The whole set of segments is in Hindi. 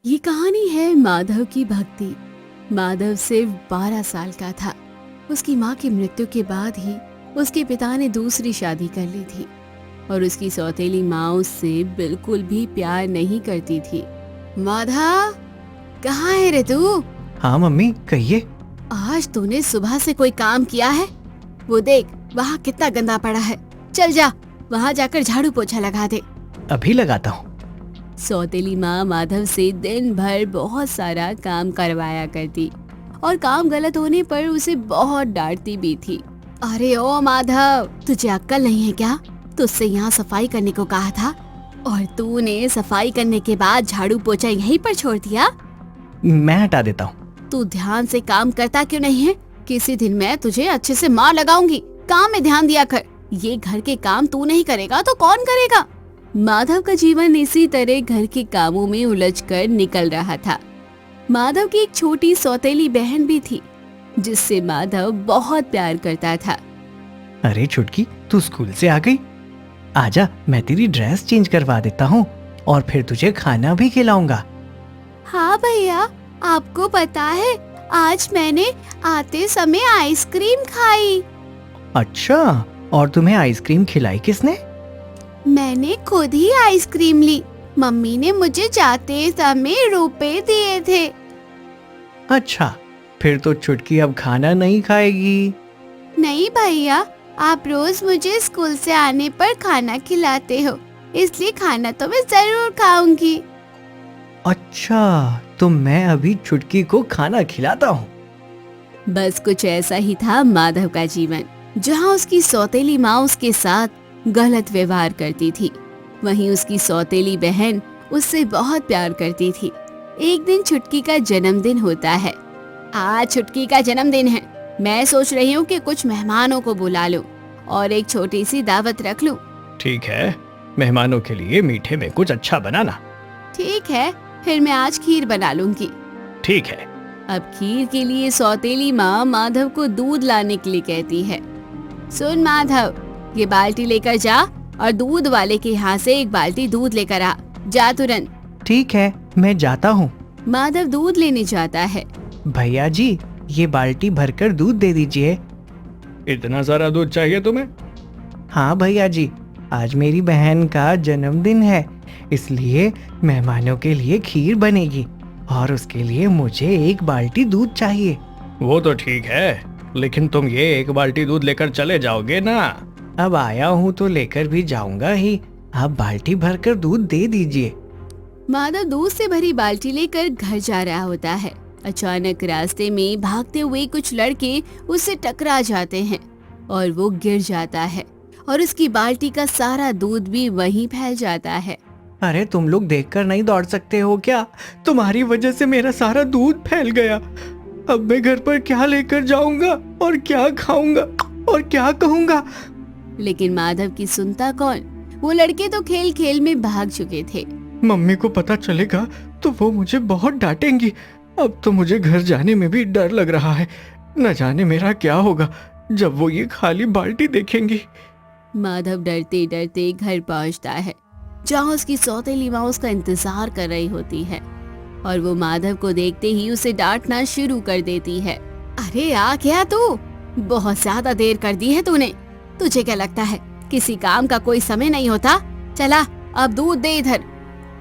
ये कहानी है माधव की भक्ति। माधव सिर्फ 12 साल का था। उसकी माँ की मृत्यु के बाद ही उसके पिता ने दूसरी शादी कर ली थी और उसकी सौतेली माँ उससे बिल्कुल भी प्यार नहीं करती थी। माधव, कहाँ है रे तू? हाँ मम्मी, कहिए। आज तूने सुबह से कोई काम किया है? वो देख, वहाँ कितना गंदा पड़ा है। चल जा, वहाँ जाकर झाड़ू पोछा लगा दे। अभी लगाता हूँ। सौतेली माँ माधव से दिन भर बहुत सारा काम करवाया करती और काम गलत होने पर उसे बहुत डांटती भी थी। अरे ओ माधव, तुझे अक्ल नहीं है क्या? तुझसे यहाँ सफाई करने को कहा था और तूने सफाई करने के बाद झाड़ू पोछा यहीं पर छोड़ दिया। मैं हटा देता हूँ। तू ध्यान से काम करता क्यों नहीं है? किसी दिन मैं तुझे अच्छे से मार लगाऊंगी। काम में ध्यान दिया कर। ये घर के काम तू नहीं करेगा तो कौन करेगा? माधव का जीवन इसी तरह घर के कामों में उलझकर निकल रहा था। माधव की एक छोटी सौतेली बहन भी थी जिससे माधव बहुत प्यार करता था। अरे छुटकी, तू स्कूल से आ गई? आजा, मैं तेरी ड्रेस चेंज करवा देता हूँ और फिर तुझे खाना भी खिलाऊंगा। हाँ भैया, आपको पता है आज मैंने आते समय आइसक्रीम खाई। अच्छा, और तुम्हें आइसक्रीम खिलाई किसने? मैंने खुद ही आइसक्रीम ली। मम्मी ने मुझे जाते समय रुपए दिए थे। अच्छा, फिर तो छुटकी अब खाना नहीं खाएगी। नहीं भैया, आप रोज मुझे स्कूल से आने पर खाना खिलाते हो, इसलिए खाना तो मैं जरूर खाऊंगी। अच्छा, तो मैं अभी छुटकी को खाना खिलाता हूँ। बस कुछ ऐसा ही था माधव का जीवन, जहाँ उसकी सौतेली माँ उसके साथ गलत व्यवहार करती थी, वहीं उसकी सौतेली बहन उससे बहुत प्यार करती थी। एक दिन छुटकी का जन्मदिन होता है। आज छुटकी का जन्मदिन है। मैं सोच रही हूँ कि कुछ मेहमानों को बुला लूं और एक छोटी सी दावत रख लूं। ठीक है, मेहमानों के लिए मीठे में कुछ अच्छा बनाना। ठीक है, फिर मैं आज खीर बना लूंगी। ठीक है। अब खीर के लिए सौतेली माँ माधव को दूध लाने के लिए कहती है। सुन माधव, ये बाल्टी लेकर जा और दूध वाले के यहाँ से एक बाल्टी दूध लेकर आ। जा तुरंत। ठीक है, मैं जाता हूँ। माधव दूध लेने जाता है। भैया जी, ये बाल्टी भरकर दूध दे दीजिए। इतना सारा दूध चाहिए तुम्हें? हाँ भैया जी, आज मेरी बहन का जन्मदिन है, इसलिए मेहमानों के लिए खीर बनेगी और उसके लिए मुझे एक बाल्टी दूध चाहिए। वो तो ठीक है, लेकिन तुम ये एक बाल्टी दूध लेकर चले जाओगे ना? अब आया हूँ तो लेकर भी जाऊंगा ही। आप बाल्टी भरकर दूध दे दीजिए। माधव दूध से भरी बाल्टी लेकर घर जा रहा होता है। अचानक रास्ते में भागते हुए कुछ लड़के उससे टकरा जाते हैं और वो गिर जाता है और उसकी बाल्टी का सारा दूध भी वहीं फैल जाता है। अरे तुम लोग देखकर नहीं दौड़ सकते हो क्या? तुम्हारी वजह से मेरा सारा दूध फैल गया। अब मैं घर पर क्या लेकर जाऊंगा और क्या खाऊंगा और क्या कहूंगा? लेकिन माधव की सुनता कौन? वो लड़के तो खेल खेल में भाग चुके थे। मम्मी को पता चलेगा तो वो मुझे बहुत डांटेंगी। अब तो मुझे घर जाने में भी डर लग रहा है। न जाने मेरा क्या होगा जब वो ये खाली बाल्टी देखेंगी। माधव डरते डरते घर पहुंचता है, जहाँ उसकी सौतेली माँ उसका इंतजार कर रही होती है और वो माधव को देखते ही उसे डांटना शुरू कर देती है। अरे आ गया तू? बहुत ज्यादा देर कर दी है तूने। तुझे क्या लगता है किसी काम का कोई समय नहीं होता? चला, अब दूध दे इधर।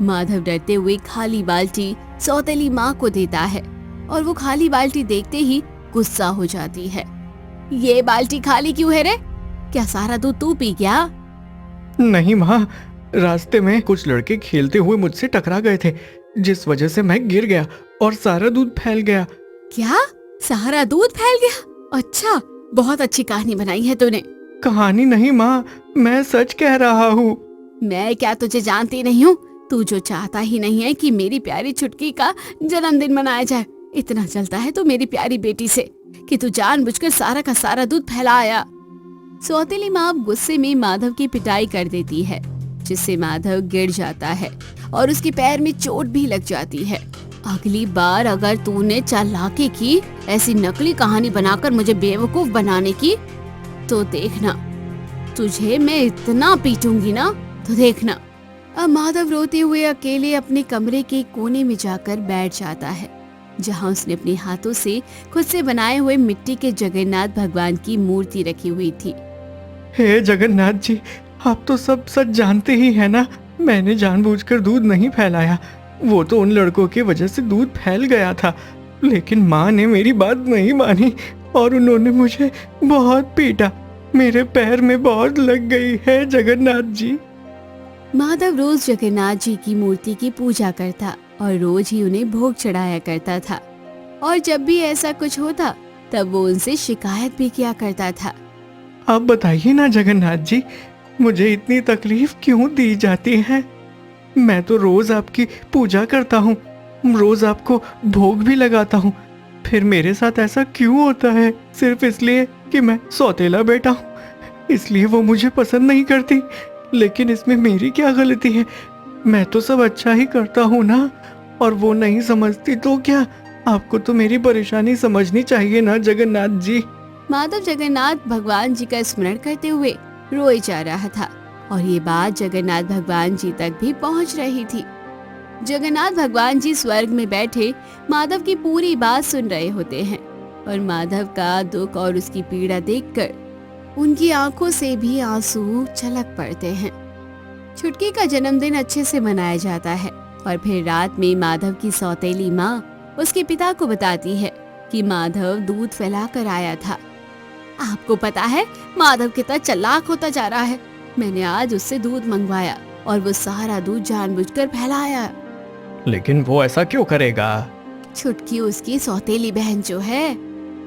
माधव डरते हुए खाली बाल्टी सौतेली माँ को देता है और वो खाली बाल्टी देखते ही गुस्सा हो जाती है। ये बाल्टी खाली क्यों है रे? क्या सारा दूध तू पी गया? नहीं माँ, रास्ते में कुछ लड़के खेलते हुए मुझसे टकरा गए थे, जिस वजह से मैं गिर गया और सारा दूध फैल गया। क्या? सारा दूध फैल गया? अच्छा, बहुत अच्छी कहानी बनाई है तूने। कहानी नहीं माँ, मैं सच कह रहा हूँ। मैं क्या तुझे जानती नहीं हूँ? तू जो चाहता ही नहीं है कि मेरी प्यारी छुटकी का जन्मदिन मनाया जाए। इतना जलता है तू मेरी प्यारी बेटी से कि तू जानबूझकर सारा का सारा दूध फैलाया। सौतेली माँ गुस्से में माधव की पिटाई कर देती है, जिससे माधव गिर जाता है और उसके पैर में चोट भी लग जाती है। अगली बार अगर तूने चालाकी की, ऐसी नकली कहानी बनाकर मुझे बेवकूफ बनाने की, तो देखना तुझे मैं इतना पीटूंगी ना, तो देखना। अब माधव रोते हुए अकेले अपने कमरे के कोने में जाकर बैठ जाता है, जहाँ उसने अपने हाथों से खुद से बनाए हुए मिट्टी के जगन्नाथ भगवान की मूर्ति रखी हुई थी। हे जगन्नाथ जी, आप तो सब सच जानते ही हैं ना, मैंने जानबूझकर दूध नहीं फैलाया। वो तो उन लड़कों की वजह से दूध फैल गया था, लेकिन माँ ने मेरी बात नहीं मानी और उन्होंने मुझे बहुत पीटा। मेरे पैर में बहुत लग गई है जगन्नाथ जी। माधव रोज जगन्नाथ जी की मूर्ति की पूजा करता और रोज ही उन्हें भोग चढ़ाया करता था, और जब भी ऐसा कुछ होता तब वो उनसे शिकायत भी किया करता था। आप बताइए ना जगन्नाथ जी, मुझे इतनी तकलीफ क्यों दी जाती है? मैं तो रोज आपकी पूजा करता हूँ, रोज आपको भोग भी लगाता हूँ, फिर मेरे साथ ऐसा क्यों होता है? सिर्फ इसलिए कि मैं सौतेला बेटा हूँ, इसलिए वो मुझे पसंद नहीं करती। लेकिन इसमें मेरी क्या गलती है? मैं तो सब अच्छा ही करता हूँ ना, और वो नहीं समझती तो क्या? आपको तो मेरी परेशानी समझनी चाहिए ना जगन्नाथ जी। माधव जगन्नाथ भगवान जी का स्मरण करते हुए रोए जा रहा था, और ये बात जगन्नाथ भगवान जी तक भी पहुंच रही थी। जगन्नाथ भगवान जी स्वर्ग में बैठे माधव की पूरी बात सुन रहे होते हैं, और माधव का दुख और उसकी पीड़ा देखकर उनकी आंखों से भी आंसू छलक पड़ते हैं। छुटकी का जन्मदिन अच्छे से मनाया जाता है, और फिर रात में माधव की सौतेली माँ उसके पिता को बताती है कि माधव दूध फैला कर आया था। आपको पता है माधव कितना चालाक होता जा रहा है। मैंने आज उससे दूध मंगवाया और वो सारा दूध जानबूझकर फैलाया। लेकिन वो ऐसा क्यों करेगा? छुटकी उसकी सौतेली बहन जो है,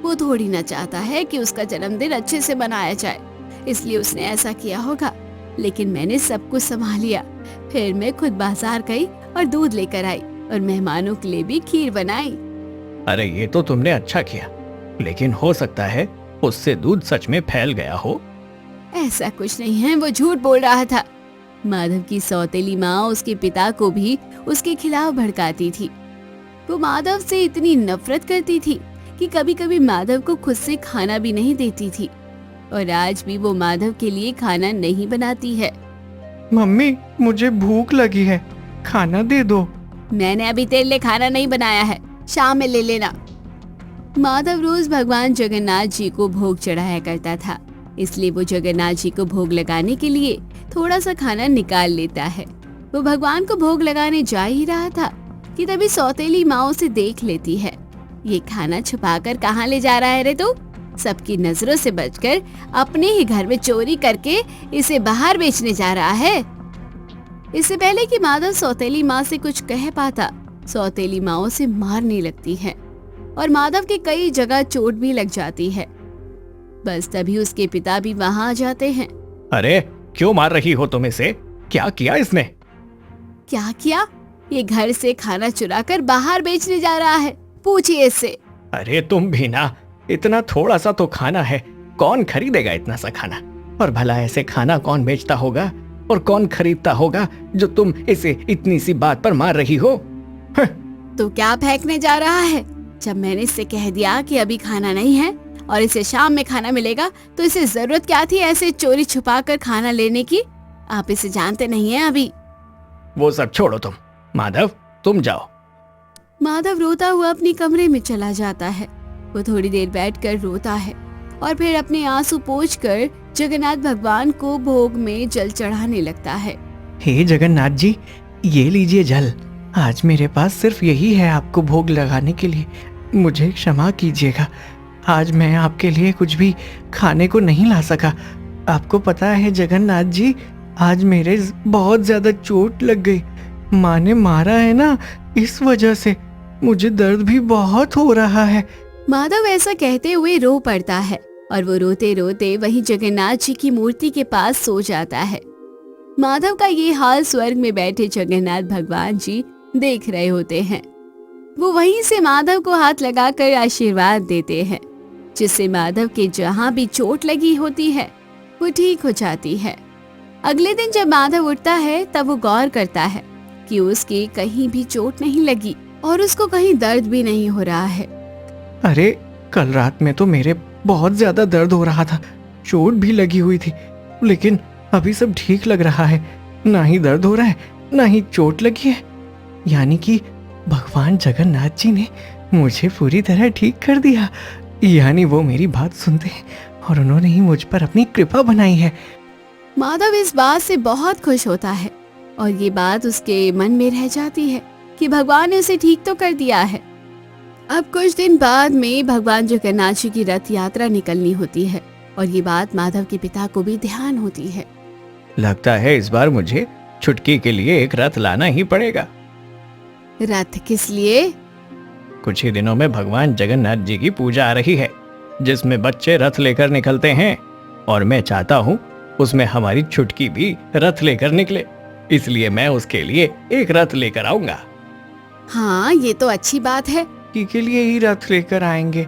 वो थोड़ी ना चाहता है कि उसका जन्मदिन अच्छे से मनाया जाए, इसलिए उसने ऐसा किया होगा। लेकिन मैंने सब कुछ संभाल लिया। फिर मैं खुद बाजार गई और दूध लेकर आई, और मेहमानों के लिए भी खीर बनाई। अरे ये तो तुमने अच्छा किया, लेकिन हो सकता है उससे दूध सच में फैल गया हो। ऐसा कुछ नहीं है, वो झूठ बोल रहा था। माधव की सौतेली माँ उसके पिता को भी उसके खिलाफ भड़काती थी। वो माधव से इतनी नफरत करती थी कि कभी कभी माधव को खुद से खाना भी नहीं देती थी, और आज भी वो माधव के लिए खाना नहीं बनाती है। मम्मी, मुझे भूख लगी है, खाना दे दो। मैंने अभी तेरे लिए खाना नहीं बनाया है, शाम में ले लेना। माधव रोज भगवान जगन्नाथ जी को भोग चढ़ाया करता था, इसलिए वो जगन्नाथ जी को भोग लगाने के लिए थोड़ा सा खाना निकाल लेता है। वो भगवान को भोग लगाने जा ही रहा था कि तभी सौतेली माँ उसे देख लेती है। ये खाना छुपाकर कहाँ ले जा रहा है रे तू? सबकी नजरों से बचकर अपने ही घर में चोरी करके इसे बाहर बेचने जा रहा है। इससे पहले कि माधव सौतेली माँ से कुछ कह पाता, सौतेली माँ उसे मारने लगती है, और माधव के कई जगह चोट भी लग जाती है। बस तभी उसके पिता भी वहाँ आ जाते हैं। अरे क्यों मार रही हो तुम इसे? क्या किया इसने? क्या किया? ये घर से खाना चुरा कर बाहर बेचने जा रहा है, पूछिए इससे। अरे तुम भी ना, इतना थोड़ा सा तो खाना है, कौन खरीदेगा इतना सा खाना? और भला ऐसे खाना कौन बेचता होगा और कौन खरीदता होगा जो तुम इसे इतनी सी बात पर मार रही हो? तो क्या फेंकने जा रहा है? जब मैंने इससे कह दिया कि अभी खाना नहीं है और इसे शाम में खाना मिलेगा, तो इसे जरूरत क्या थी ऐसे चोरी छुपा कर खाना लेने की? आप इसे जानते नहीं हैं अभी। वो सब छोड़ो तुम, माधव तुम जाओ। माधव रोता हुआ अपने कमरे में चला जाता है। वो थोड़ी देर बैठकर रोता है और फिर अपने आंसू पोंछकर जगन्नाथ भगवान को भोग में जल चढ़ाने लगता है। हे जगन्नाथ जी, ये लीजिए जल। आज मेरे पास सिर्फ यही है आपको भोग लगाने के लिए, मुझे क्षमा कीजिएगा। आज मैं आपके लिए कुछ भी खाने को नहीं ला सका। आपको पता है जगन्नाथ जी, आज मेरे बहुत ज्यादा चोट लग गई। माँ ने मारा है ना, इस वजह से मुझे दर्द भी बहुत हो रहा है। माधव ऐसा कहते हुए रो पड़ता है और वो रोते रोते वहीं जगन्नाथ जी की मूर्ति के पास सो जाता है। माधव का ये हाल स्वर्ग में बैठे जगन्नाथ भगवान जी देख रहे होते हैं। वो वहीं से माधव को हाथ लगाकर आशीर्वाद देते हैं, जिससे माधव के जहाँ भी चोट लगी होती है वो ठीक हो जाती है। अगले दिन जब माधव उठता है तब वो गौर करता है कि उसकी कहीं भी चोट नहीं लगी और उसको कहीं दर्द भी नहीं हो रहा है। अरे कल रात में तो मेरे बहुत ज्यादा दर्द हो रहा था, चोट भी लगी हुई थी, लेकिन अभी सब ठीक लग रहा है। ना ही दर्द हो रहा है, ना ही चोट लगी है। यानी कि भगवान जगन्नाथ जी ने मुझे पूरी तरह ठीक कर दिया। यानी वो मेरी बात सुनते हैं और उन्होंने ही मुझ पर अपनी कृपा बनाई है। माधव इस बात से बहुत खुश होता है और ये बात उसके मन में रह जाती है कि भगवान ने उसे ठीक तो कर दिया है। अब कुछ दिन बाद में भगवान जगन्नाथ जी की रथ यात्रा निकलनी होती है और ये बात माधव के पिता को भी ध्यान होती है। लगता है इस बार मुझे छुटकी के लिए एक रथ लाना ही पड़ेगा। रथ किस लिए? कुछ ही दिनों में भगवान जगन्नाथ जी की पूजा आ रही है, जिसमें बच्चे रथ लेकर निकलते हैं और मैं चाहता हूँ उसमें हमारी छुटकी भी रथ लेकर निकले। इसलिए मैं उसके लिए एक रथ लेकर आऊंगा। हाँ, ये तो अच्छी बात है। के लिए ही रथ लेकर आएंगे,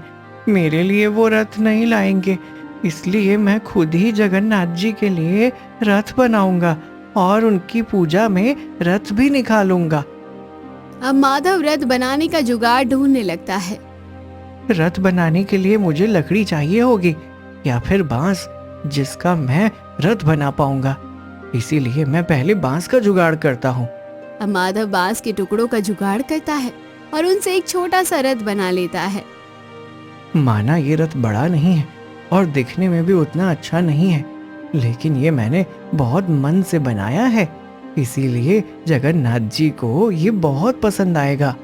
मेरे लिए वो रथ नहीं लाएंगे। इसलिए मैं खुद ही जगन्नाथ जी के लिए रथ बनाऊंगा और उनकी पूजा में रथ भी निकालूंगा। अब माधव रथ बनाने का जुगाड़ ढूंढने लगता है। रथ बनाने के लिए मुझे लकड़ी चाहिए होगी या फिर बांस, जिसका मैं रथ बना पाऊंगा। इसीलिए मैं पहले बांस का जुगाड़ करता हूँ। अब माधव बांस के टुकड़ों का जुगाड़ करता है और उनसे एक छोटा सा रथ बना लेता है। माना ये रथ बड़ा नहीं है और दिखने में भी उतना अच्छा नहीं है, लेकिन ये मैंने बहुत मन से बनाया है, इसीलिए जगन्नाथ जी को ये बहुत पसंद आएगा।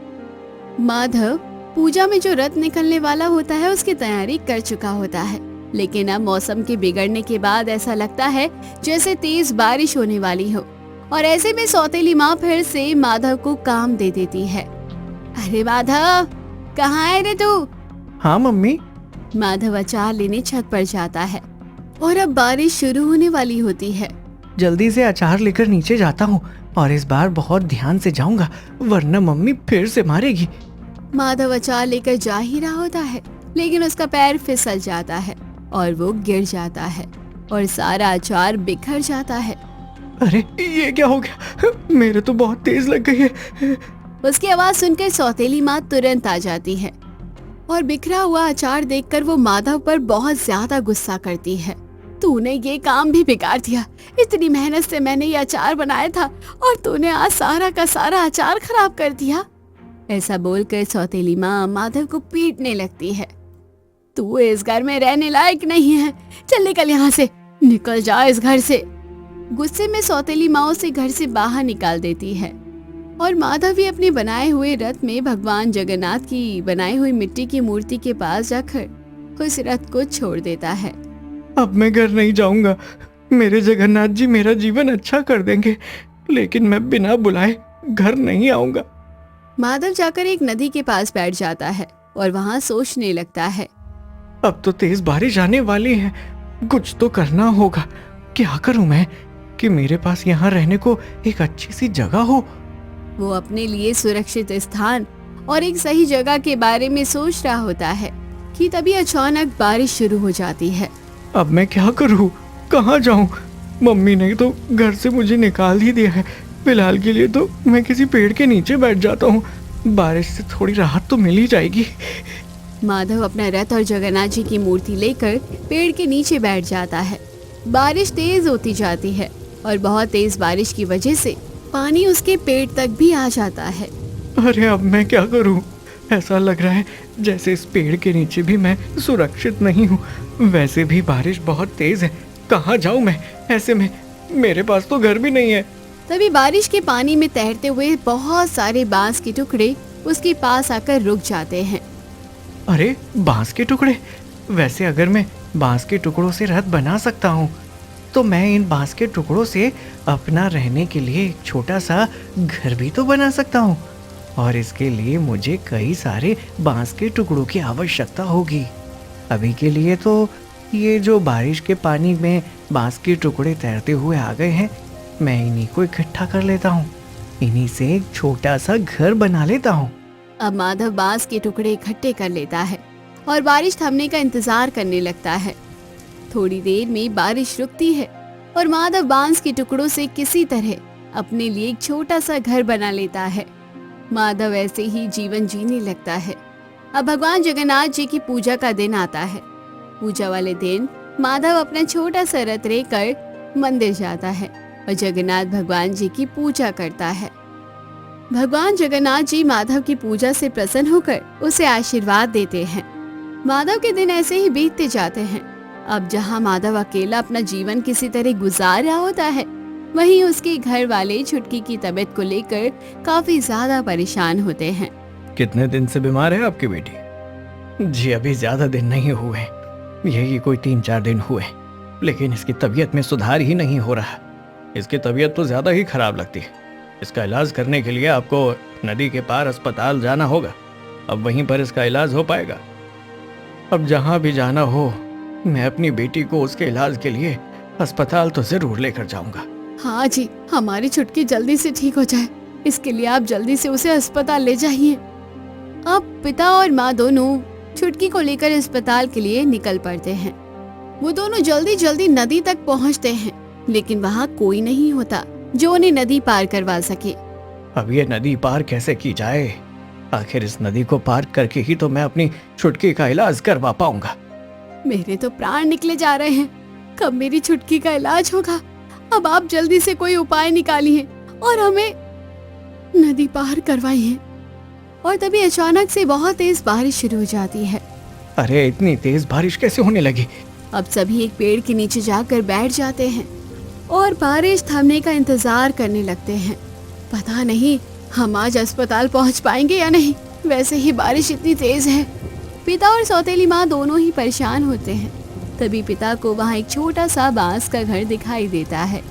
माधव पूजा में जो रथ निकलने वाला होता है उसकी तैयारी कर चुका होता है, लेकिन अब मौसम के बिगड़ने के बाद ऐसा लगता है जैसे तेज बारिश होने वाली हो और ऐसे में सौतेली माँ फिर से माधव को काम दे देती है। अरे माधव, कहाँ है रे तू? हाँ मम्मी। माधव अचार लेने छत पर जाता है और अब बारिश शुरू होने वाली होती है। जल्दी से अचार लेकर नीचे जाता हूँ और इस बार बहुत ध्यान से जाऊंगा, वरना मम्मी फिर से मारेगी। माधव अचार लेकर जा ही रहा होता है, लेकिन उसका पैर फिसल जाता है और वो गिर जाता है और सारा अचार बिखर जाता है। अरे ये क्या हो गया? मेरे तो बहुत तेज लग गई है। उसकी आवाज सुनकर सौतेली माँ तुरंत आ जाती है और बिखरा हुआ अचार देखकर वो माधव पर बहुत ज्यादा गुस्सा करती है। तूने ये काम भी बिगाड़ दिया। इतनी मेहनत से मैंने ये अचार बनाया था और तूने आज सारा का सारा अचार खराब कर दिया। ऐसा बोलकर सौतेली माँ माधव को पीटने लगती है। तू इस घर में रहने लायक नहीं है, चल निकल यहाँ से, निकल जा इस घर से। गुस्से में सौतेली माँ उसे घर से बाहर निकाल देती है और माधव भी अपने बनाए हुए रथ में भगवान जगन्नाथ की बनाई हुई मिट्टी की मूर्ति के पास जाकर उस रथ को छोड़ देता है। अब मैं घर नहीं जाऊंगा, मेरे जगन्नाथ जी मेरा जीवन अच्छा कर देंगे, लेकिन मैं बिना बुलाए घर नहीं आऊंगा। माधव जाकर एक नदी के पास बैठ जाता है और वहाँ सोचने लगता है। अब तो तेज बारिश आने वाली है, कुछ तो करना होगा। क्या करूं मैं कि मेरे पास यहाँ रहने को एक अच्छी सी जगह हो। वो अपने लिए सुरक्षित स्थान और एक सही जगह के बारे में सोच रहा होता है कि तभी अचानक बारिश शुरू हो जाती है। अब मैं क्या करूं, कहाँ जाऊं? मम्मी ने तो घर से मुझे निकाल ही दिया है। फिलहाल के लिए तो मैं किसी पेड़ के नीचे बैठ जाता हूँ, बारिश से थोड़ी राहत तो मिल ही जाएगी। माधव अपना रथ और जगन्नाथ जी की मूर्ति लेकर पेड़ के नीचे बैठ जाता है। बारिश तेज होती जाती है और बहुत तेज बारिश की वजह से पानी उसके पेट तक भी आ जाता है। अरे अब मैं क्या करूं? ऐसा लग रहा है जैसे इस पेड़ के नीचे भी मैं सुरक्षित नहीं हूँ। वैसे भी बारिश बहुत तेज है, कहाँ जाऊं मैं? ऐसे में मेरे पास तो घर भी नहीं है। तभी बारिश के पानी में तैरते हुए बहुत सारे बांस के टुकड़े उसके पास आकर रुक जाते हैं। अरे बांस के टुकड़े! वैसे अगर मैं बांस के टुकड़ों से रथ बना सकता हूँ तो मैं इन बांस के टुकड़ों से अपना रहने के लिए एक छोटा सा घर भी तो बना सकता हूँ, और इसके लिए मुझे कई सारे बांस के टुकड़ों की आवश्यकता होगी। अभी के लिए तो ये जो बारिश के पानी में बांस के टुकड़े तैरते हुए आ गए हैं, मैं इन्हीं को इकट्ठा कर लेता हूँ, इन्हीं से एक छोटा सा घर बना लेता हूँ। अब माधव बांस के टुकड़े इकट्ठे कर लेता है और बारिश थमने का इंतजार करने लगता है। थोड़ी देर में बारिश रुकती है और माधव बांस के टुकड़ों से किसी तरह अपने लिए एक छोटा सा घर बना लेता है। माधव ऐसे ही जीवन जीने लगता है। अब भगवान जगन्नाथ जी की पूजा का दिन आता है। पूजा वाले दिन माधव अपना छोटा सा रथ लेकर मंदिर जाता है और जगन्नाथ भगवान जी की पूजा करता है। भगवान जगन्नाथ जी माधव की पूजा से प्रसन्न होकर उसे आशीर्वाद देते हैं। माधव के दिन ऐसे ही बीतते जाते हैं। अब जहाँ माधव अकेला अपना जीवन किसी तरह गुजार रहा होता है, वहीं उसके घर वाले छुटकी की तबीयत को लेकर काफी ज्यादा परेशान होते हैं। कितने दिन से बीमार है आपकी बेटी? जी अभी ज्यादा दिन नहीं हुए, यही कोई 3-4 दिन हुए, लेकिन इसकी तबीयत में सुधार ही नहीं हो रहा। इसकी तबीयत तो ज्यादा ही खराब लगती है। इसका इलाज करने के लिए आपको नदी के पार अस्पताल जाना होगा। अब वहीं पर इसका इलाज हो पाएगा। अब जहाँ भी जाना हो, मैं अपनी बेटी को उसके इलाज के लिए अस्पताल तो जरूर लेकर जाऊंगा। हाँ जी, हमारी छुटकी जल्दी से ठीक हो जाए, इसके लिए आप जल्दी से उसे अस्पताल ले जाइए। अब पिता और माँ दोनों छुटकी को लेकर अस्पताल के लिए निकल पड़ते हैं। वो दोनों जल्दी जल्दी नदी तक पहुँचते हैं, लेकिन वहाँ कोई नहीं होता जो उन्हें नदी पार करवा सके। अब ये नदी पार कैसे की जाए? आखिर इस नदी को पार करके ही तो मैं अपनी छुटकी का इलाज करवा पाऊंगा। मेरे तो प्राण निकले जा रहे हैं, कब मेरी छुटकी का इलाज होगा? अब आप जल्दी से कोई उपाय निकालिए और हमें नदी पार करवाइए। और तभी अचानक से बहुत तेज बारिश शुरू हो जाती है। अरे इतनी तेज बारिश कैसे होने लगी? अब सभी एक पेड़ के नीचे जाकर बैठ जाते हैं और बारिश थमने का इंतजार करने लगते हैं। पता नहीं हम आज अस्पताल पहुंच पाएंगे या नहीं, वैसे ही बारिश इतनी तेज है। पिता और सौतेली माँ दोनों ही परेशान होते हैं। तभी पिता को वहाँ एक छोटा सा बांस का घर दिखाई देता है।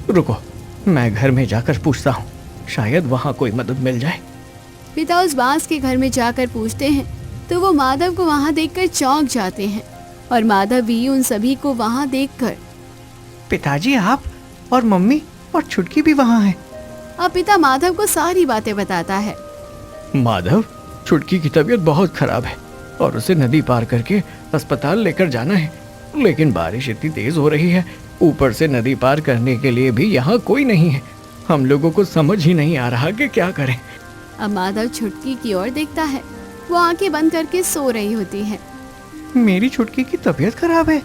रुको, मैं घर में जाकर पूछता हूँ, शायद वहाँ कोई मदद मिल जाए। पिता उस बांस के घर में जाकर पूछते हैं तो वो माधव को वहाँ देखकर चौंक जाते हैं और माधव भी उन सभी को वहाँ देखकर, पिताजी आप और मम्मी और छुटकी भी वहाँ हैं। अब पिता माधव को सारी बातें बताता है। माधव, छुटकी की तबीयत बहुत खराब है और उसे नदी पार करके अस्पताल लेकर जाना है, लेकिन बारिश इतनी तेज हो रही है, ऊपर से नदी पार करने के लिए भी यहाँ कोई नहीं है। हम लोगों को समझ ही नहीं आ रहा कि क्या करें। अब माधव छुटकी की ओर देखता है, वो आंखें बंद करके सो रही होती है। मेरी छुटकी की तबीयत खराब है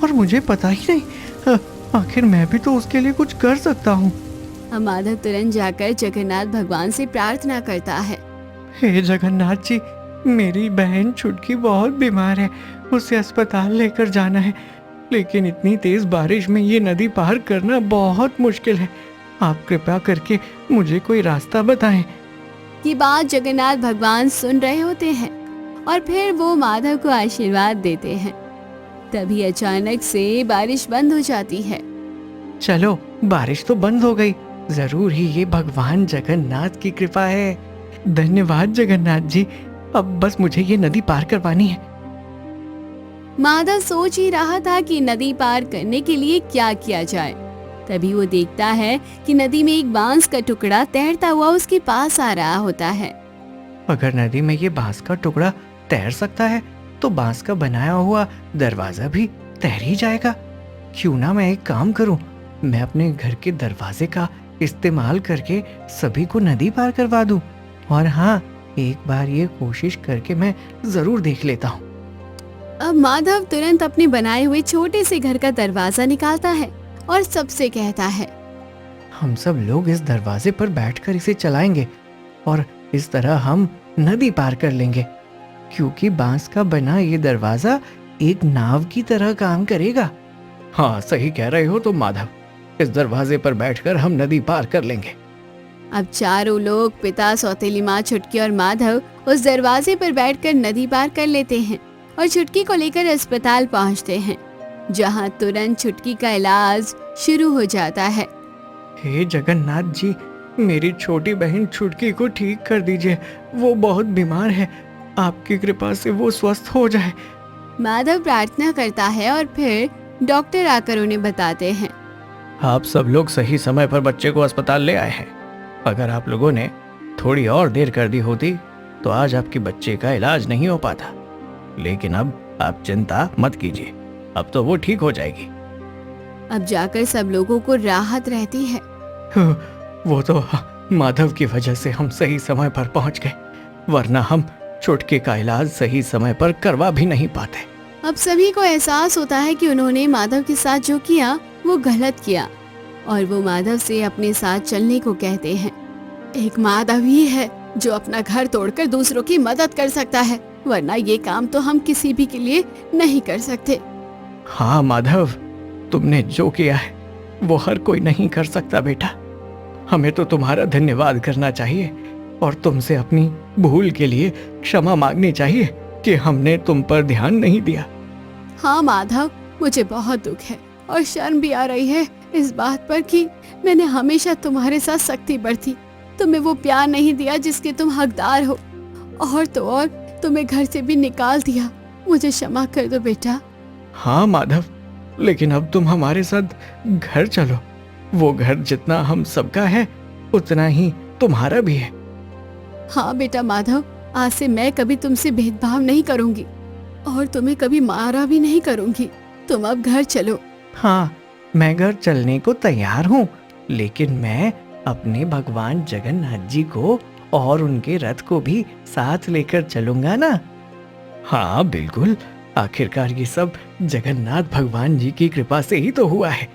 और मुझे पता ही नहीं, आखिर मैं भी तो उसके लिए कुछ कर सकता हूँ। अब माधव तुरंत जाकर जगन्नाथ भगवान से प्रार्थना करता है। हे जगन्नाथ जी, मेरी बहन छुटकी बहुत बीमार है, उसे अस्पताल लेकर जाना है, लेकिन इतनी तेज बारिश में ये नदी पार करना बहुत मुश्किल है। आप कृपा करके मुझे कोई रास्ता बताएं। ये बात जगन्नाथ भगवान सुन रहे होते हैं और फिर वो माधव को आशीर्वाद देते हैं। तभी अचानक से बारिश बंद हो जाती है। चलो, बारिश तो बंद हो गई, जरूर ही ये भगवान जगन्नाथ की कृपा है। धन्यवाद जगन्नाथ जी, अब बस मुझे ये नदी पार करवानी है। माधव सोच ही रहा था कि नदी पार करने के लिए क्या किया जाए। तभी वो देखता है कि नदी में एक बांस का टुकड़ा तैरता हुआ उसके पास आ रहा होता है। अगर नदी में ये बांस का टुकड़ा तैर सकता है तो बांस का बनाया हुआ दरवाजा भी तैर ही जाएगा। क्यों ना मैं एक काम करूं, मैं अपने घर के दरवाजे का इस्तेमाल करके सभी को नदी पार करवा दूं। और हाँ, एक बार ये कोशिश करके मैं जरूर देख लेता हूँ। अब माधव तुरंत अपने बनाए हुए छोटे से घर का दरवाजा निकालता है और सबसे कहता है, हम सब लोग इस दरवाजे पर बैठकर इसे चलाएंगे और इस तरह हम नदी पार कर लेंगे, क्योंकि बांस का बना ये दरवाजा एक नाव की तरह काम करेगा। हाँ, सही कह रहे हो तुम माधव, इस दरवाजे पर बैठकर हम नदी पार कर लेंगे। अब चारों लोग, पिता, सौतेली माँ, छुटकी और माधव उस दरवाजे पर बैठकर नदी पार कर लेते हैं और छुटकी को लेकर अस्पताल पहुँचते हैं, जहाँ तुरंत छुटकी का इलाज शुरू हो जाता है। हे जगन्नाथ जी, मेरी छोटी बहन छुटकी को ठीक कर दीजिए, वो बहुत बीमार है, आपकी कृपा से वो स्वस्थ हो जाए। माधव प्रार्थना करता है और फिर डॉक्टर आकर उन्हें बताते हैं, आप सब लोग सही समय पर बच्चे को अस्पताल ले आए हैं। अगर आप लोगों ने थोड़ी और देर कर दी होती तो आज आपके बच्चे का इलाज नहीं हो पाता, लेकिन अब आप चिंता मत कीजिए, अब तो वो ठीक हो जाएगी। अब जाकर सब लोगों को राहत रहती है। वो तो माधव की वजह से हम सही समय पर पहुंच गए, वरना हम छुटकी का इलाज सही समय पर करवा भी नहीं पाते। अब सभी को एहसास होता है कि उन्होंने माधव के साथ जो किया वो गलत किया। और वो माधव से अपने साथ चलने को कहते हैं। एक माधव ही है जो अपना घर तोड़कर दूसरों की मदद कर सकता है, वरना ये काम तो हम किसी भी के लिए नहीं कर सकते। हाँ माधव, तुमने जो किया है वो हर कोई नहीं कर सकता बेटा। हमें तो तुम्हारा धन्यवाद करना चाहिए और तुमसे अपनी भूल के लिए क्षमा मांगनी चाहिए कि हमने तुम पर ध्यान नहीं दिया। हाँ माधव, मुझे बहुत दुख है और शर्म भी आ रही है इस बात पर कि मैंने हमेशा तुम्हारे साथ सख्ती बरती, तुम्हें वो प्यार नहीं दिया जिसके तुम हकदार हो, और तो और तुम्हें घर से भी निकाल दिया। मुझे क्षमा कर दो बेटा। हाँ माधव, लेकिन अब तुम हमारे साथ घर चलो। वो घर जितना हम सबका है उतना ही तुम्हारा भी है। हाँ बेटा माधव, आज से मैं कभी तुमसे भेदभाव नहीं करूंगी और तुम्हें कभी मारा भी नहीं करूंगी। तुम अब घर चलो। हाँ, मैं घर चलने को तैयार हूँ, लेकिन मैं अपने भगवान जगन्नाथ जी को और उनके रथ को भी साथ लेकर चलूंगा ना। हाँ बिल्कुल, आखिरकार ये सब जगन्नाथ भगवान जी की कृपा से ही तो हुआ है।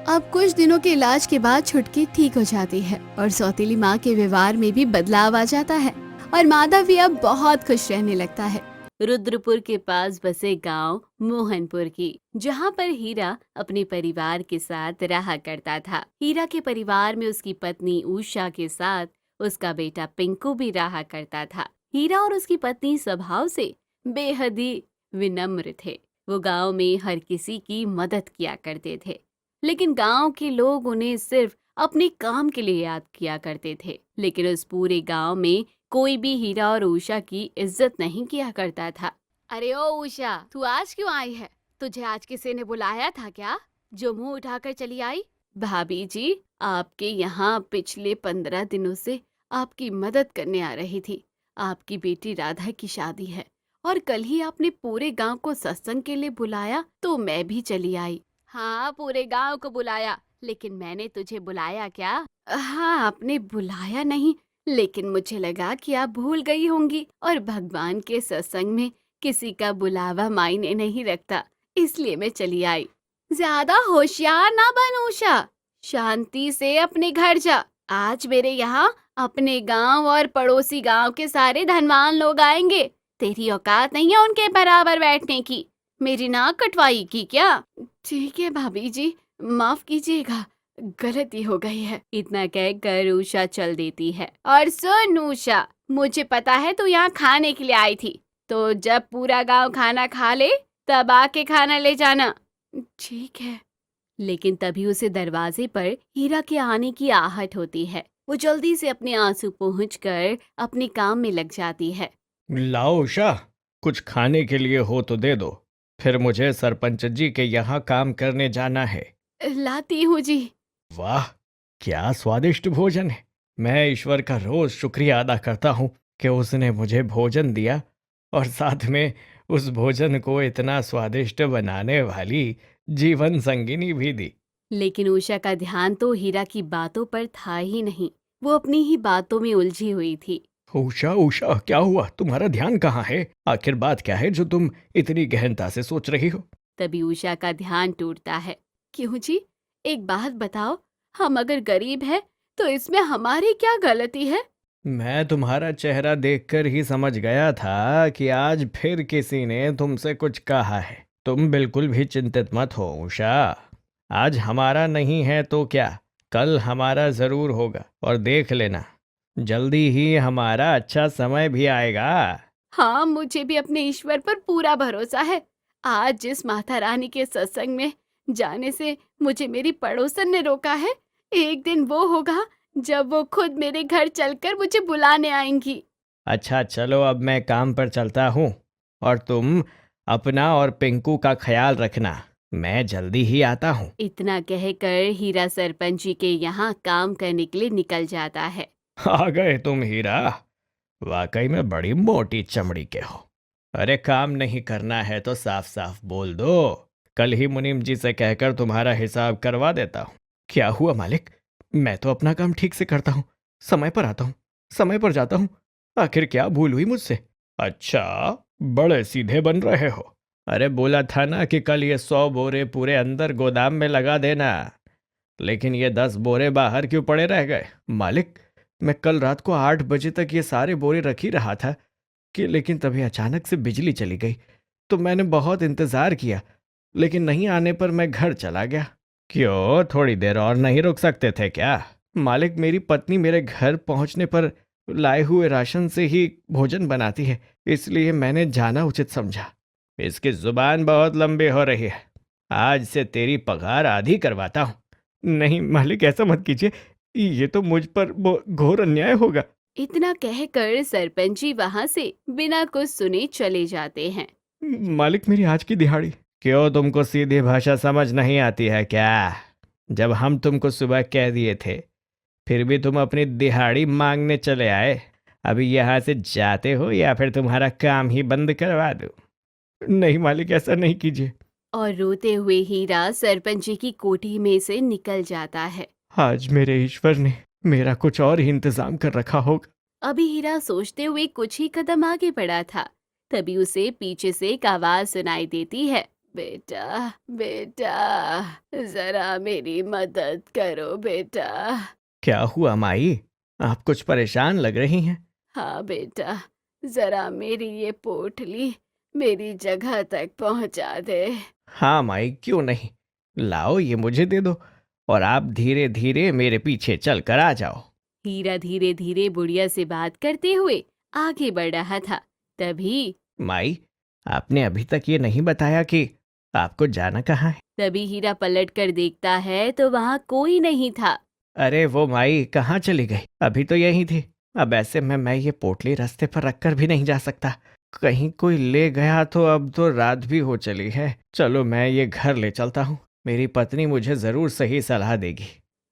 अब कुछ दिनों के इलाज के बाद छुटकी ठीक हो जाती है और सौतेली माँ के व्यवहार में भी बदलाव आ जाता है और माधव भी अब बहुत खुश रहने लगता है। रुद्रपुर के पास बसे गांव मोहनपुर की, जहां पर हीरा अपने परिवार के साथ रहा करता था। हीरा के परिवार में उसकी पत्नी उषा के साथ उसका बेटा पिंकू भी रहा करता था। हीरा और उसकी पत्नी स्वभाव से बेहद ही विनम्र थे। वो गांव में हर किसी की मदद किया करते थे, लेकिन गांव के लोग उन्हें सिर्फ अपने काम के लिए याद किया करते थे। लेकिन उस पूरे गांव में कोई भी हीरा और उषा की इज्जत नहीं किया करता था। अरे ओ उषा, तू आज क्यों आई है? तुझे आज किसी ने बुलाया था क्या, जो मुंह उठाकर चली आई? भाभी जी, आपके यहाँ पिछले 15 दिनों से आपकी मदद करने आ रही थी। आपकी बेटी राधा की शादी है और कल ही आपने पूरे गांव को सत्संग के लिए बुलाया, तो मैं भी चली आई। हाँ, पूरे गांव को बुलाया, लेकिन मैंने तुझे बुलाया क्या? हाँ, आपने बुलाया नहीं, लेकिन मुझे लगा कि आप भूल गई होंगी और भगवान के सत्संग में किसी का बुलावा मायने नहीं रखता, इसलिए मैं चली आई। ज्यादा होशियार ना बन उषा, शांति से अपने घर जा। आज मेरे यहाँ अपने गांव और पड़ोसी गांव के सारे धनवान लोग आएंगे। तेरी औकात नहीं है उनके बराबर बैठने की। मेरी नाक कटवाई की क्या? ठीक है भाभी जी, माफ कीजिएगा, गलती हो गई है। इतना कहकर उषा चल देती है। और सुन उषा, मुझे पता है तू यहाँ खाने के लिए आई थी, तो जब पूरा गांव खाना खा ले तब आके खाना ले जाना। ठीक है। लेकिन तभी उसे दरवाजे पर हीरा के आने की आहट होती है। वो जल्दी से अपने आंसू पोंछकर अपने काम में लग जाती है। लाओ उषा, कुछ खाने के लिए हो तो दे दो, फिर मुझे सरपंच जी के यहाँ काम करने जाना है। लाती हूँ जी। वाह, क्या स्वादिष्ट भोजन है। मैं ईश्वर का रोज शुक्रिया अदा करता हूँ कि उसने मुझे भोजन दिया और साथ में उस भोजन को इतना स्वादिष्ट बनाने वाली जीवन संगिनी भी दी। लेकिन उषा का ध्यान तो हीरा की बातों पर था ही नहीं। वो अपनी ही बातों में उलझी हुई थी। उषा उषा, क्या हुआ? तुम्हारा ध्यान कहाँ है? आखिर बात क्या है जो तुम इतनी गहनता से सोच रही हो? तभी उषा का ध्यान टूटता है। क्यों जी, एक बात बताओ, हम अगर गरीब हैं तो इसमें हमारी क्या गलती है? मैं तुम्हारा चेहरा देखकर ही समझ गया था कि आज फिर किसी ने तुमसे कुछ कहा है। तुम बिल्कुल भी चिंतित मत हो उषा। आज हमारा नहीं है तो क्या, कल हमारा जरूर होगा, और देख लेना जल्दी ही हमारा अच्छा समय भी आएगा। हाँ, मुझे भी अपने ईश्वर पर पूरा भरोसा है। आज जिस माता रानी के सत्संग में जाने से मुझे मेरी पड़ोसन ने रोका है, एक दिन वो होगा जब वो खुद मेरे घर चलकर मुझे बुलाने आएंगी। अच्छा चलो, अब मैं काम पर चलता हूँ और तुम अपना और पिंकू का ख्याल रखना। मैं जल्दी ही आता हूँ। इतना कहकर हीरा सरपंच जी के यहाँ काम करने के लिए निकल जाता है। आ गए तुम हीरा, वाकई में बड़ी मोटी चमड़ी के हो। अरे काम नहीं करना है तो साफ साफ बोल दो, कल ही मुनीम जी से कहकर तुम्हारा हिसाब करवा देता हूँ। क्या हुआ मालिक, मैं तो अपना काम ठीक से करता हूँ, समय पर आता हूँ, समय पर जाता हूँ, आखिर क्या भूल हुई मुझसे? अच्छा, बड़े सीधे बन रहे हो। अरे बोला था ना कि कल ये 100 बोरे पूरे अंदर गोदाम में लगा देना। लेकिन ये 10 बोरे बाहर क्यों पड़े रह गए? मालिक, मैं कल रात को 8 बजे तक ये सारे बोरे रख ही रहा था कि लेकिन तभी अचानक से बिजली चली गई। तो मैंने बहुत इंतज़ार किया, लेकिन नहीं आने पर मैं घर चला गया। क्यों, थोड़ी देर और नहीं रुक सकते थे क्या? मालिक, मेरी पत्नी मेरे घर पहुंचने पर लाए हुए राशन से ही भोजन बनाती है, इसलिए मैंने जाना उचित समझा। इसकी जुबान बहुत लंबी हो रही है। आज से तेरी पगार आधी करवाता हूँ। नहीं मालिक, ऐसा मत कीजिए, ये तो मुझ पर घोर अन्याय होगा। इतना कहकर सरपंच जी वहां से बिना कुछ सुने चले जाते हैं। मालिक, मेरी आज की दिहाड़ी। क्यों, तुमको सीधी भाषा समझ नहीं आती है क्या? जब हम तुमको सुबह कह दिए थे, फिर भी तुम अपनी दिहाड़ी मांगने चले आए। अभी यहाँ से जाते हो या फिर तुम्हारा काम ही बंद करवा दूं? नहीं मालिक, ऐसा नहीं कीजिए। और रोते हुए हीरा सरपंच जी की कोठी में से निकल जाता है। आज मेरे ईश्वर ने मेरा कुछ और ही इंतजाम कर रखा होगा। अभी हीरा सोचते हुए कुछ ही कदम आगे बढ़ा था, तभी उसे पीछे से एक आवाज सुनाई देती है। बेटा बेटा, जरा मेरी मदद करो बेटा। क्या हुआ माई? आप कुछ परेशान लग रही हैं। हाँ बेटा, जरा मेरी ये पोटली मेरी जगह तक पहुंचा दे। हाँ माई, क्यों नहीं। लाओ, ये मुझे दे दो और आप धीरे धीरे मेरे पीछे चल कर आ जाओ। हीरा धीरे धीरे बुढ़िया से बात करते हुए आगे बढ़ रहा था। तभी माई, आपने अभी तक ये नहीं बताया कि आपको जाना कहाँ है। तभी हीरा पलट कर देखता है तो वहाँ कोई नहीं था। अरे वो माई कहाँ चली गई? अभी तो यही थी। अब ऐसे में मैं ये पोटली रास्ते पर रखकर भी नहीं जा सकता, कहीं कोई ले गया तो। अब तो रात भी हो चली है। चलो मैं ये घर ले चलता हूँ, मेरी पत्नी मुझे जरूर सही सलाह देगी।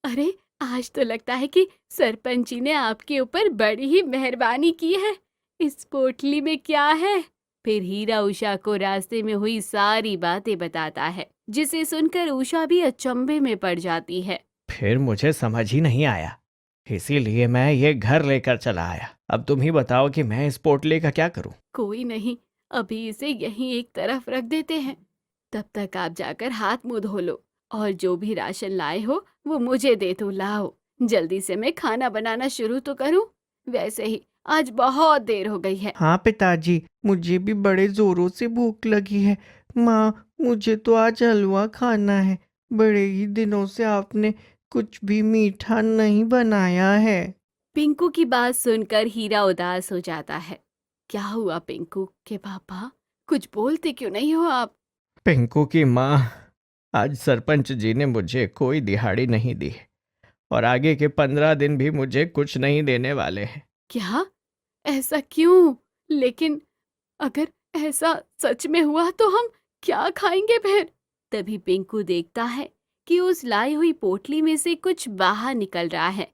अरे, आज तो लगता है कि सरपंच जी ने आपके ऊपर बड़ी ही मेहरबानी की है। इस पोटली में क्या है? फिर हीरा उषा को रास्ते में हुई सारी बातें बताता है, जिसे सुनकर उषा भी अचंभे में पड़ जाती है। फिर मुझे समझ ही नहीं आया, इसीलिए मैं ये घर लेकर चला आया। अब तुम ही बताओ कि मैं इस पोटली का क्या करूं? कोई नहीं, अभी इसे यहीं एक तरफ रख देते हैं। तब तक आप जाकर हाथ मुंह धो लो और जो भी राशन लाए हो वो मुझे दे दो। लाओ, जल्दी से मैं खाना बनाना शुरू तो करूं। वैसे ही आज बहुत देर हो गई है। हाँ पिताजी, मुझे भी बड़े जोरों से भूख लगी है। माँ, मुझे तो आज हलवा खाना है। बड़े ही दिनों से आपने कुछ भी मीठा नहीं बनाया है। पिंकू की बात सुनकर हीरा उदास हो जाता है। क्या हुआ पिंकू के पापा, कुछ बोलते क्यों नहीं हो आप? पिंकू की माँ, आज सरपंच जी ने मुझे कोई दिहाड़ी नहीं दी और आगे के 15 दिन भी मुझे कुछ नहीं देने वाले हैं। क्या? ऐसा क्यों? लेकिन अगर ऐसा सच में हुआ तो हम क्या खाएंगे फिर? तभी पिंकू देखता है कि उस लाई हुई पोटली में से कुछ बाहर निकल रहा है।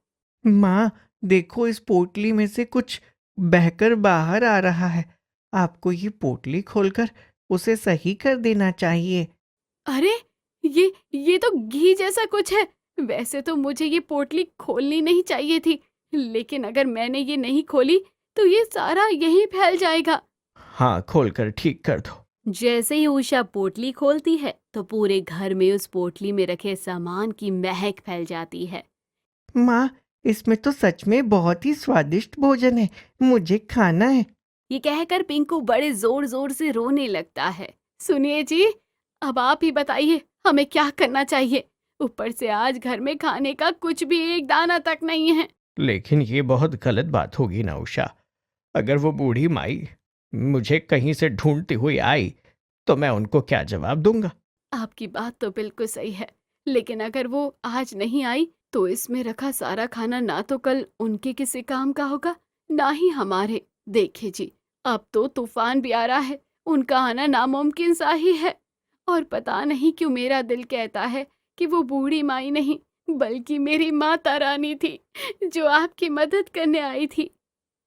माँ, देखो, इस पोटली में से कुछ बहकर बाहर आ रहा है। आपको ये पोटली खोलकर उसे सही कर देना चाहिए। अरे, ये तो घी जैसा कुछ है। वैसे तो मुझे ये पोटली खोलनी नहीं चाहिए थी, लेकिन अगर मैंने ये नहीं खोली तो ये सारा यहीं फैल जाएगा। हाँ, खोलकर ठीक कर दो। जैसे ही उषा पोटली खोलती है तो पूरे घर में उस पोटली में रखे सामान की महक फैल जाती है। माँ, इसमें तो सच में बहुत ही स्वादिष्ट भोजन है, मुझे खाना है। ये कहकर पिंकू बड़े जोर जोर से रोने लगता है। सुनिए जी, अब आप ही बताइए हमें क्या करना चाहिए। ऊपर से आज घर में खाने का कुछ भी एक दाना तक नहीं है। लेकिन ये बहुत गलत बात होगी ना उषा। अगर वो बूढ़ी माई मुझे कहीं से ढूंढती हुई आई तो मैं उनको क्या जवाब दूंगा? आपकी बात तो बिल्कुल सही है, लेकिन अगर वो आज नहीं आई तो इसमें रखा सारा खाना ना तो कल उनके किसी काम का होगा, ना ही हमारे। देखिए जी, अब तो तूफान भी आ रहा है, उनका आना नामुमकिन सा ही है। और पता नहीं क्यों मेरा दिल कहता है कि वो बूढ़ी माई नहीं बल्कि मेरी माता रानी थी, जो आपकी मदद करने आई थी।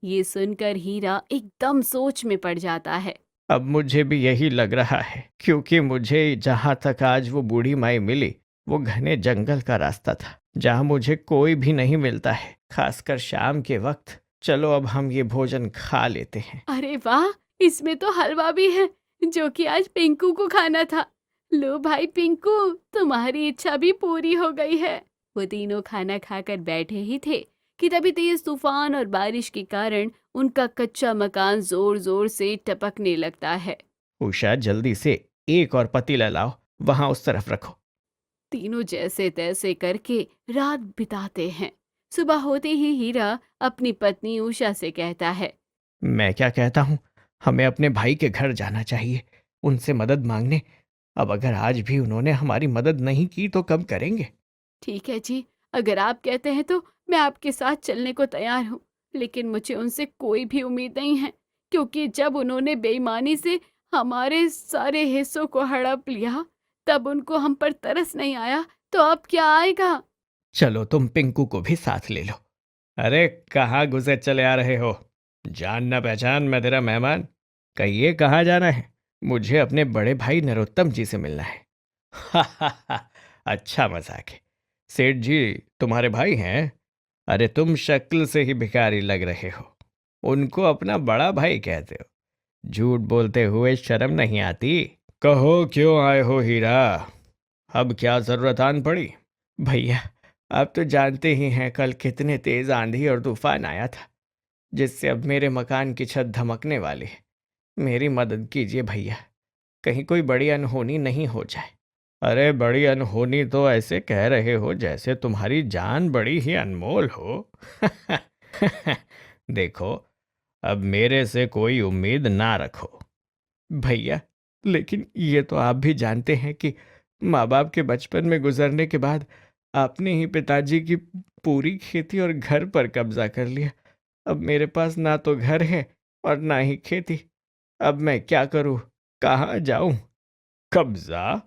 ये सुनकर हीरा एकदम सोच में पड़ जाता है। अब मुझे भी यही लग रहा है, क्योंकि मुझे जहां तक आज वो बूढ़ी माई मिली वो घने जंगल का रास्ता था, जहां मुझे कोई भी नहीं मिलता है, खासकर शाम के वक्त। चलो अब हम ये भोजन खा लेते हैं। अरे वाह, इसमें तो हलवा भी है, जो कि आज पिंकू को खाना था। लो भाई पिंकू, तुम्हारी इच्छा भी पूरी हो गई है। वो तीनों खाना खाकर बैठे ही थे कि तभी तेज तूफान और बारिश के कारण उनका कच्चा मकान जोर जोर से टपकने लगता है। उषा, जल्दी से एक और पतीला लाओ, वहां उस तरफ रखो। तीनों जैसे तैसे करके रात बिताते हैं। सुबह होते ही हीरा अपनी पत्नी उषा से कहता है, मैं क्या कहता हूँ, हमें अपने भाई के घर जाना चाहिए, उनसे मदद मांगने। अब अगर आज भी उन्होंने हमारी मदद नहीं की तो कब करेंगे? ठीक है जी, अगर आप कहते हैं तो मैं आपके साथ चलने को तैयार हूँ, लेकिन मुझे उनसे कोई भी उम्मीद नहीं है, क्योंकि जब उन्होंने बेईमानी से हमारे सारे हिस्सों को हड़प लिया, तब उनको हम पर तरस नहीं आया, तो अब क्या आएगा? चलो तुम पिंकू को भी साथ ले लो। अरे कहाँ घुसे चले आ रहे हो? जान ना पहचान, मैं तेरा मेहमान। कहिए कहाँ जाना है? मुझे अपने बड़े भाई नरोत्तम जी से मिलना है। हा हा हा, अच्छा मजाक है। सेठ जी तुम्हारे भाई हैं? अरे तुम शक्ल से ही भिखारी लग रहे हो, उनको अपना बड़ा भाई कहते हो। झूठ बोलते हुए शर्म नहीं आती? कहो क्यों आए हो हीरा, अब क्या जरूरत आन पड़ी? भैया, आप तो जानते ही हैं कल कितने तेज आंधी और तूफान आया था, जिससे अब मेरे मकान की छत धमकने वाली है। मेरी मदद कीजिए भैया, कहीं कोई बड़ी अनहोनी नहीं हो जाए। अरे बड़ी अनहोनी तो ऐसे कह रहे हो जैसे तुम्हारी जान बड़ी ही अनमोल हो। देखो, अब मेरे से कोई उम्मीद ना रखो। भैया, लेकिन ये तो आप भी जानते हैं कि माँ बाप के बचपन में गुजरने के बाद आपने ही पिताजी की पूरी खेती और घर पर कब्जा कर लिया। अब मेरे पास ना तो घर है और ना ही खेती। अब मैं क्या करूं, कहाँ जाऊं? कब्जा?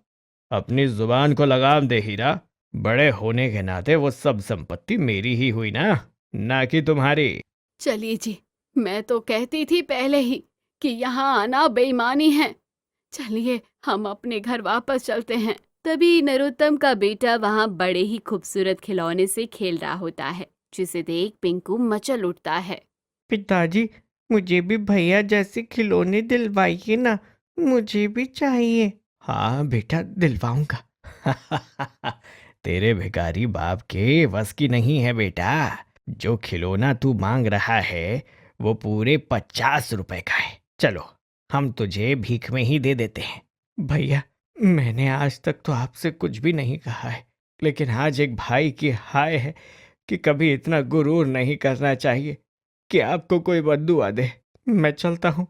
अपनी जुबान को लगाम दे हीरा। बड़े होने के नाते वो सब संपत्ति मेरी ही हुई ना कि तुम्हारी। चलिए जी, मैं तो कहती थी पहले ही कि यहाँ आना बेईमानी है। चलिए हम अपने घर वापस चलते हैं। तभी नरोत्तम का बेटा वहाँ बड़े ही खूबसूरत खिलौने से खेल रहा होता है, जिसे देख पिंकू मचल उठता है। पिताजी, मुझे भी भैया जैसे खिलौने दिलवाइए ना, मुझे भी चाहिए। हाँ बेटा, दिलवाऊंगा। तेरे भिखारी बाप के बस की नहीं है बेटा। जो खिलौना तू मांग रहा है वो पूरे 50 रुपए का है। चलो, हम तुझे भीख में ही दे देते हैं। भैया, मैंने आज तक तो आपसे कुछ भी नहीं कहा है, लेकिन आज एक भाई की हाय है कि कभी इतना गुरूर नहीं करना चाहिए कि आपको कोई बद्दुआ दे। मैं चलता हूँ,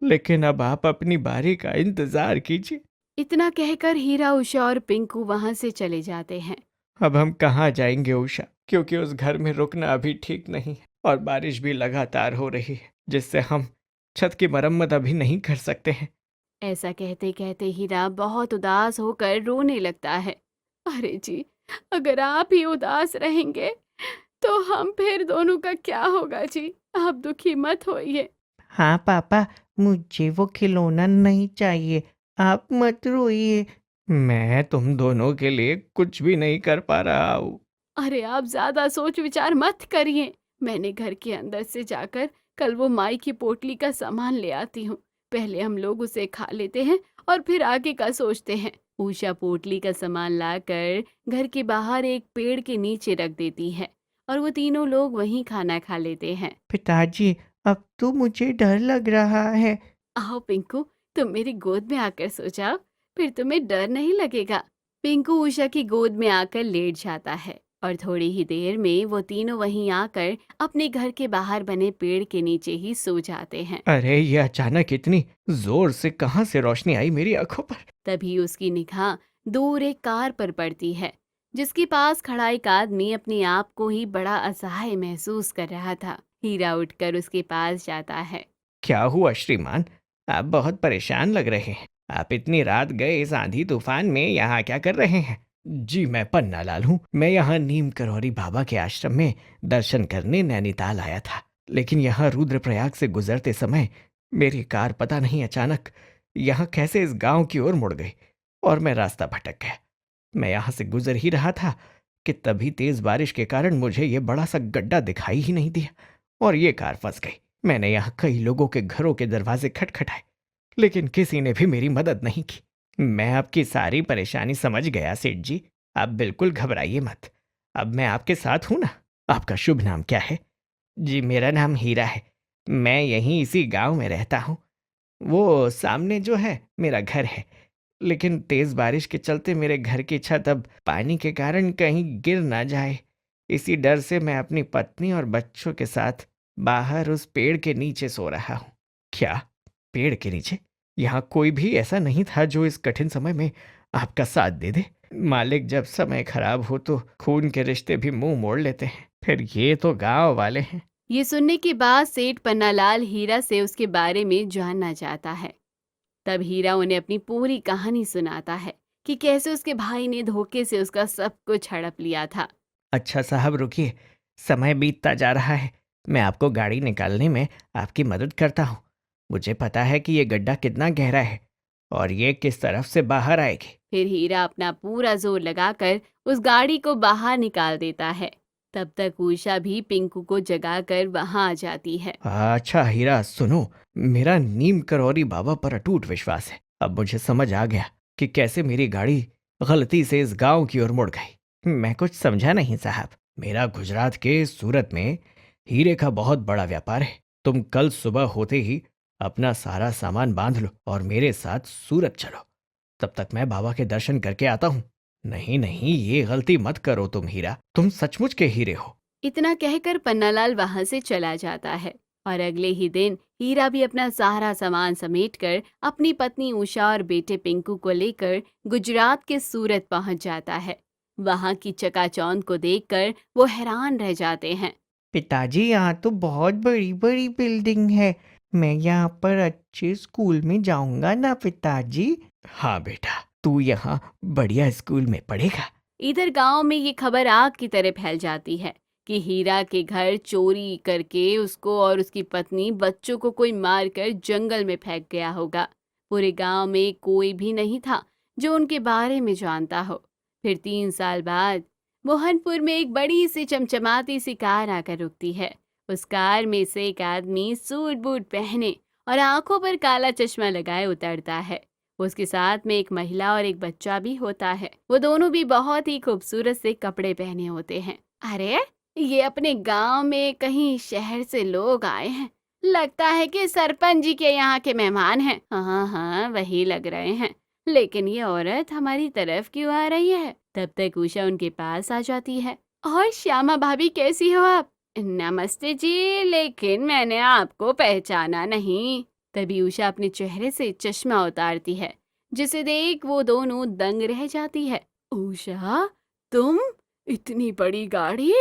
लेकिन अब आप अपनी बारी का इंतजार कीजिए। इतना कहकर हीरा, उषा और पिंकू वहाँ से चले जाते हैं। अब हम कहाँ जाएंगे उषा, क्योंकि उस घर में रुकना अभी ठीक नहीं है और बारिश भी लगातार हो रही है, जिससे हम छत की मरम्मत अभी नहीं कर सकते हैं। ऐसा कहते कहते हीरा बहुत उदास होकर रोने लगता है। अरे जी, अगर आप ही उदास रहेंगे तो हम फिर दोनों का क्या होगा जी? आप दुखी मत होइए। हाँ पापा, मुझे वो खिलौना नहीं चाहिए, आप मत रोइए। मैं तुम दोनों के लिए कुछ भी नहीं कर पा रहा हूँ। अरे आप ज्यादा सोच विचार मत करिए। मैंने घर के अंदर से जाकर कल वो माई की पोटली का सामान ले आती हूँ। पहले हम लोग उसे खा लेते हैं और फिर आगे का सोचते हैं। उषा पोटली का सामान लाकर घर के बाहर एक पेड़ के नीचे रख देती है और वो तीनों लोग वहीं खाना खा लेते हैं। पिताजी, अब तो मुझे डर लग रहा है। आओ पिंकू, तुम मेरी गोद में आकर सो जाओ, फिर तुम्हें डर नहीं लगेगा। पिंकू उषा की गोद में आकर लेट जाता है और थोड़ी ही देर में वो तीनों वहीं आकर अपने घर के बाहर बने पेड़ के नीचे ही सो जाते हैं। अरे ये अचानक इतनी जोर से कहाँ से रोशनी आई मेरी आंखों पर? तभी उसकी निगाह दूर एक कार पर पड़ती है, जिसके पास खड़ा एक आदमी अपने आप को ही बड़ा असहाय महसूस कर रहा था। हीरा उठकर उसके पास जाता है। क्या हुआ श्रीमान, आप बहुत परेशान लग रहे हैं। आप इतनी रात गए इस आंधी तूफान में यहाँ क्या कर रहे हैं? जी मैं पन्ना लाल हूँ। मैं यहाँ नीम करौरी बाबा के आश्रम में दर्शन करने नैनीताल आया था, लेकिन यहाँ रुद्रप्रयाग से गुजरते समय मेरी कार पता नहीं अचानक यहाँ कैसे इस गांव की ओर मुड़ गई और मैं रास्ता भटक गया। मैं यहाँ से गुजर ही रहा था कि तभी तेज बारिश के कारण मुझे ये बड़ा सा गड्ढा दिखाई ही नहीं दिया और ये कार फंस गई। मैंने यहाँ कई लोगों के घरों के दरवाजे खटखटाए, लेकिन किसी ने भी मेरी मदद नहीं की। मैं आपकी सारी परेशानी समझ गया सेठ जी, आप बिल्कुल घबराइए मत। अब मैं आपके साथ हूं ना। आपका शुभ नाम क्या है? जी, मेरा नाम हीरा है। मैं यहीं इसी गांव में रहता हूँ। वो सामने जो है मेरा घर है, लेकिन तेज बारिश के चलते मेरे घर की छत अब पानी के कारण कहीं गिर ना जाए, इसी डर से मैं अपनी पत्नी और बच्चों के साथ बाहर उस पेड़ के नीचे सो रहा हूँ। क्या? पेड़ के नीचे? यहाँ कोई भी ऐसा नहीं था जो इस कठिन समय में आपका साथ दे दे। मालिक, जब समय खराब हो तो खून के रिश्ते भी मुंह मोड़ लेते हैं, फिर ये तो गांव वाले हैं। ये सुनने के बाद सेठ पन्नालाल हीरा से उसके बारे में जानना चाहता है। तब हीरा उन्हें अपनी पूरी कहानी सुनाता है कि कैसे उसके भाई ने धोखे से उसका सब कुछ हड़प लिया था। अच्छा साहब, रुकिए, समय बीतता जा रहा है। मैं आपको गाड़ी निकालने में आपकी मदद करता हूँ। मुझे पता है कि ये गड्ढा कितना गहरा है और ये किस तरफ से बाहर आएगी। फिर हीरा अपना पूरा जोर लगाकर उस गाड़ी को बाहर निकाल देता है। तब तक उषा भी पिंकू को जगाकर वहां आ जाती है। अच्छा हीरा, सुनो, मेरा नीम करौरी बाबा पर अटूट विश्वास है। अब मुझे समझ आ गया कि कैसे मेरी गाड़ी गलती से इस गांव की ओर मुड़ गई। मैं कुछ समझा नहीं साहब। मेरा गुजरात के सूरत में हीरे का बहुत बड़ा व्यापार है। तुम कल सुबह होते ही अपना सारा सामान बांध लो और मेरे साथ सूरत चलो। तब तक मैं बाबा के दर्शन करके आता हूँ। नहीं नहीं, ये गलती मत करो तुम हीरा, तुम सचमुच के हीरे हो। इतना कहकर पन्नालाल वहां से चला जाता है और अगले ही दिन हीरा भी अपना सारा सामान समेटकर अपनी पत्नी उषा और बेटे पिंकू को लेकर गुजरात के सूरत पहुंच जाता है। वहां की चकाचौंध को देखकर वो हैरान रह जाते हैं। पिताजी, यहाँ तो बहुत बड़ी बड़ी बिल्डिंग है। मैं यहाँ पर अच्छे स्कूल में जाऊंगा ना पिताजी? हाँ बेटा, तू यहाँ बढ़िया स्कूल में पढ़ेगा। इधर गांव में ये खबर आग की तरह फैल जाती है कि हीरा के घर चोरी करके उसको और उसकी पत्नी बच्चों को कोई मारकर जंगल में फेंक गया होगा। पूरे गांव में कोई भी नहीं था जो उनके बारे में जानता हो। फिर 3 साल बाद मोहनपुर में एक बड़ी सी चमचमाती सी कार आकर रुकती है। उस कार में से एक आदमी सूट बूट पहने और आंखों पर काला चश्मा लगाए उतरता है। उसके साथ में एक महिला और एक बच्चा भी होता है। वो दोनों भी बहुत ही खूबसूरत से कपड़े पहने होते हैं। अरे, ये अपने गांव में कहीं शहर से लोग आए हैं। लगता है कि सरपंच जी के यहाँ के मेहमान हैं। हाँ हाँ, वही लग रहे हैं। लेकिन ये औरत हमारी तरफ क्यों आ रही है? तब तक उषा उनके पास आ जाती है। और श्यामा भाभी, कैसी हो आप? नमस्ते जी, लेकिन मैंने आपको पहचाना नहीं। तभी उषा अपने चेहरे से चश्मा उतारती है, जिसे देख वो दोनों दंग रह जाती है। उषा, तुम? इतनी बड़ी गाड़ी,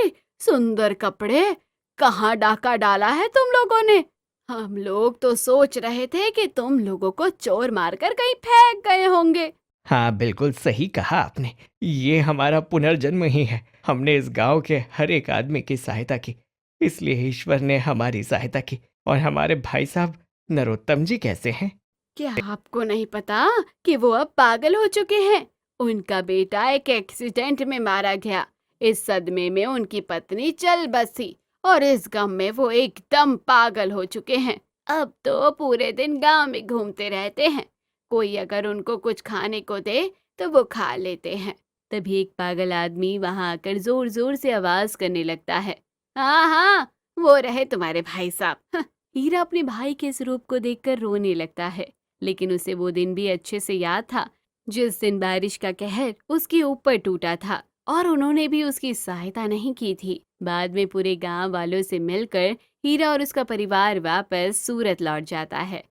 सुंदर कपड़े, कहाँ डाका डाला है तुम लोगों ने? हम लोग तो सोच रहे थे कि तुम लोगों को चोर मारकर कहीं फेंक गए होंगे। हाँ, बिल्कुल सही कहा आपने। ये हमारा पुनर्जन्म ही है। हमने इस गांव के हर एक आदमी की सहायता की, इसलिए ईश्वर ने हमारी सहायता की। और हमारे भाई साहब नरोत्तम जी कैसे हैं? क्या आपको नहीं पता कि वो अब पागल हो चुके हैं? उनका बेटा एक एक्सीडेंट में मारा गया। इस सदमे में उनकी पत्नी चल बसी और इस गम में वो एकदम पागल हो चुके हैं। अब तो पूरे दिन गांव में घूमते रहते हैं। कोई अगर उनको कुछ खाने को दे तो वो खा लेते हैं। तभी एक पागल आदमी वहां आकर जोर जोर से आवाज करने लगता है। हाँ हाँ, वो रहे तुम्हारे भाई साहब। हीरा अपने भाई के इस रूप को देखकर रोने लगता है, लेकिन उसे वो दिन भी अच्छे से याद था जिस दिन बारिश का कहर उसके ऊपर टूटा था और उन्होंने भी उसकी सहायता नहीं की थी। बाद में पूरे गांव वालों से मिलकर हीरा और उसका परिवार वापस सूरत लौट जाता है।